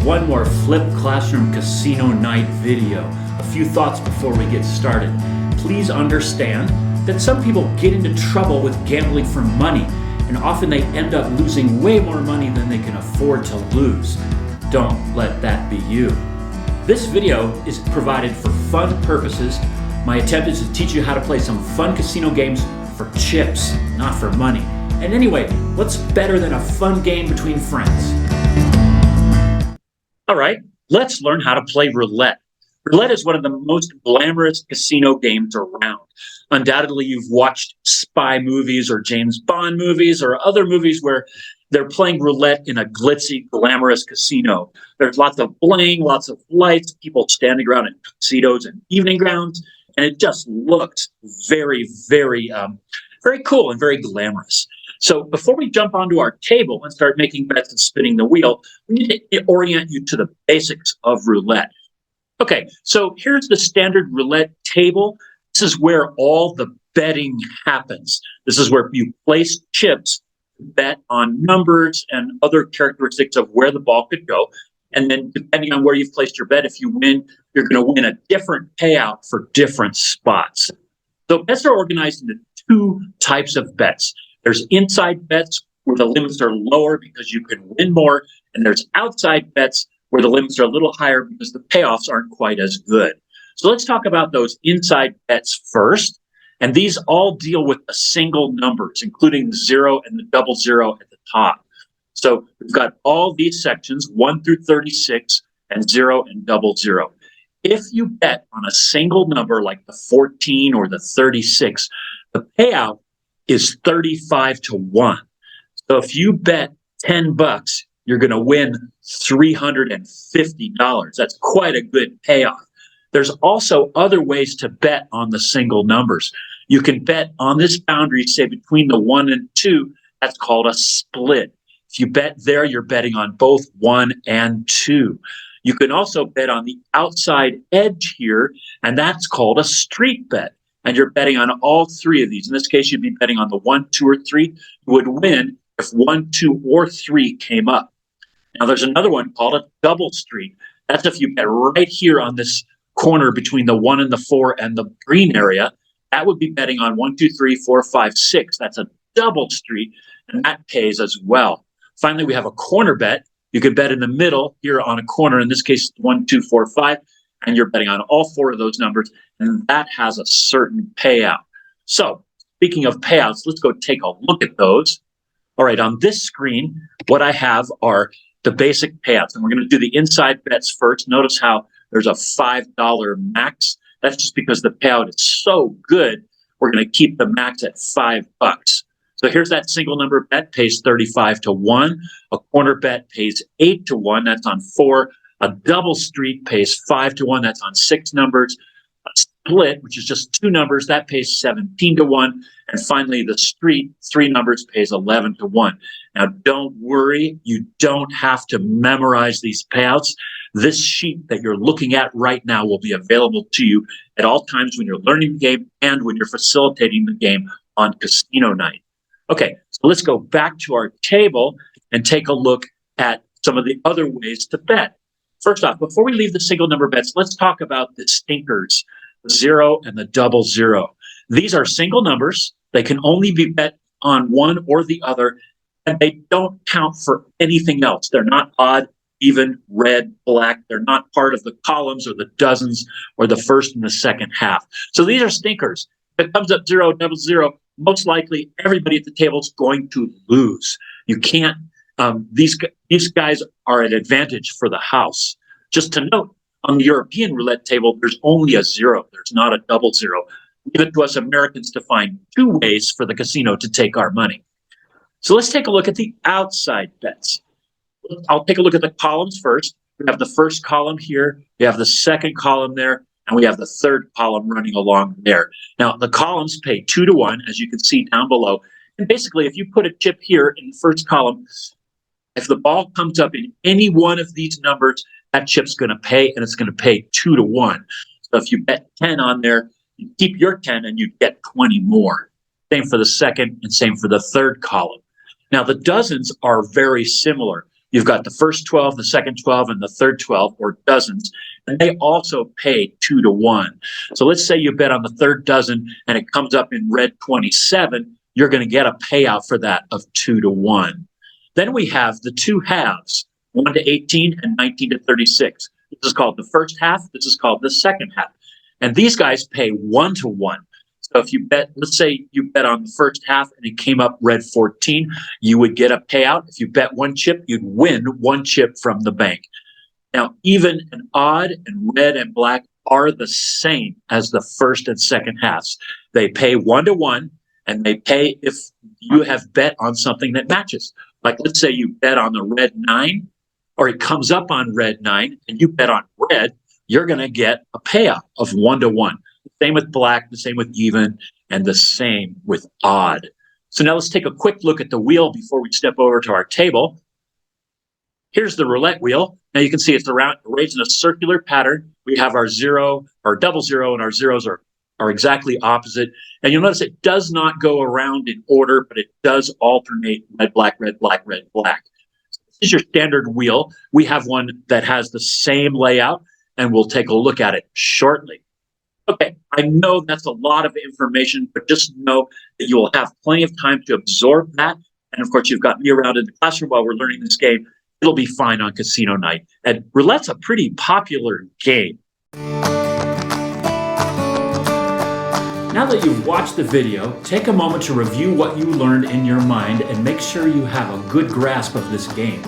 one more Flip Classroom Casino Night video. A few thoughts before we get started. Please understand that some people get into trouble with gambling for money, and often they end up losing way more money than they can afford to lose. Don't let that be you. This video is provided for fun purposes. My attempt is to teach you how to play some fun casino games for chips, not for money. And anyway, what's better than a fun game between friends? All right, let's learn how to play roulette. Roulette is one of the most glamorous casino games around. Undoubtedly, you've watched spy movies or James Bond movies or other movies where they're playing roulette in a glitzy, glamorous casino. There's lots of bling, lots of lights, people standing around in tuxedos and evening gowns, and it just looked very, very cool and very glamorous. So before we jump onto our table and start making bets and spinning the wheel, we need to orient you to the basics of roulette. Okay, so here's the standard roulette table. This is where all the betting happens. This is where you place chips, bet on numbers and other characteristics of where the ball could go. And then depending on where you've placed your bet, if you win, you're going to win a different payout for different spots. So bets are organized into two types of bets. There's inside bets where the limits are lower because you can win more, and there's outside bets where the limits are a little higher because the payoffs aren't quite as good. So let's talk about those inside bets first, and these all deal with the single numbers, including the 0 and the double 0 at the top. So we've got all these sections, 1 through 36, and 0 and double 0. If you bet on a single number like the 14 or the 36, the payout is 35 to 1. So if you bet $10, you're going to win $350. That's quite a good payoff. There's also other ways to bet on the single numbers. You can bet on this boundary, say between the 1 and 2. That's called a split. If you bet there, you're betting on both 1 and 2. You can also bet on the outside edge here, and that's called a street bet. And you're betting on all three of these. In this case, you'd be betting on the 1, 2, or 3. You would win if 1, 2, or 3 came up. Now, there's another one called a double street. That's if you bet right here on this corner between the 1 and the 4 and the green area. That would be betting on 1, 2, 3, 4, 5, 6. That's a double street, and that pays as well. Finally, we have a corner bet. You could bet in the middle here on a corner. In this case, 1, 2, 4, 5. And you're betting on all 4 of those numbers, and that has a certain payout. So, speaking of payouts, let's go take a look at those. All right, on this screen, what I have are the basic payouts, and we're going to do the inside bets first. Notice how there's a $5 max. That's just because the payout is so good, we're going to keep the max at $5. So here's that single number bet, pays 35 to 1. A corner bet pays 8 to 1. That's on 4. A double street pays 5 to 1. That's on 6 numbers. A split, which is just 2 numbers, that pays 17 to 1. And finally, the street, 3 numbers, pays 11 to 1. Now, don't worry. You don't have to memorize these payouts. This sheet that you're looking at right now will be available to you at all times when you're learning the game and when you're facilitating the game on casino night. Okay, so let's go back to our table and take a look at some of the other ways to bet. First off, before we leave the single number bets, let's talk about the stinkers, the 0 and the double 0. These are single numbers. They can only be bet on one or the other, and they don't count for anything else. They're not odd, even, red, black. They're not part of the columns or the dozens or the first and the second half. So these are stinkers. If it comes up 0, double 0, most likely everybody at the table is going to lose. You can't. These guys are an advantage for the house. Just to note, on the European roulette table, there's only a 0. There's not a double 0. Leave it to us Americans to find 2 ways for the casino to take our money. So let's take a look at the outside bets. I'll take a look at the columns first. We have the first column here. We have the second column there. And we have the third column running along there. Now, the columns pay 2 to 1, as you can see down below. And basically, if you put a chip here in the first column, if the ball comes up in any one of these numbers, that chip's going to pay, and it's going to pay 2 to 1. So if you bet 10 on there, you keep your 10 and you get 20 more. Same for the second and same for the third column. Now, the dozens are very similar. You've got the first 12, the second 12, and the third 12, or dozens, and they also pay 2 to 1. So let's say you bet on the third dozen and it comes up in red 27, you're going to get a payout for that of 2 to 1. Then we have the two halves, 1 to 18 and 19 to 36. This is called the first half. This is called the second half. And these guys pay 1 to 1. So if you bet, let's say you bet on the first half and it came up red 14, you would get a payout. If you bet one chip, you'd win one chip from the bank. Now, even and odd and red and black are the same as the first and second halves. They pay 1 to 1, and they pay if you have bet on something that matches. Like let's say you bet on the red 9, or it comes up on red 9, and you bet on red, you're going to get a payout of 1 to 1. The same with black, the same with even, and the same with odd. So now let's take a quick look at the wheel before we step over to our table. Here's the roulette wheel. Now you can see it's arranged in a circular pattern. We have our 0, our double 0, and our zeros are exactly opposite. And you'll notice it does not go around in order, but it does alternate red, black, red, black, red, black. So this is your standard wheel. We have one that has the same layout, and we'll take a look at it shortly. Okay, I know that's a lot of information, but just know that you will have plenty of time to absorb that. And of course, you've got me around in the classroom while we're learning this game. It'll be fine on casino night. And roulette's a pretty popular game. Now that you've watched the video, take a moment to review what you learned in your mind and make sure you have a good grasp of this game.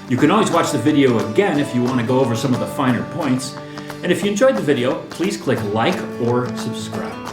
You can always watch the video again if you want to go over some of the finer points. And if you enjoyed the video, please click like or subscribe.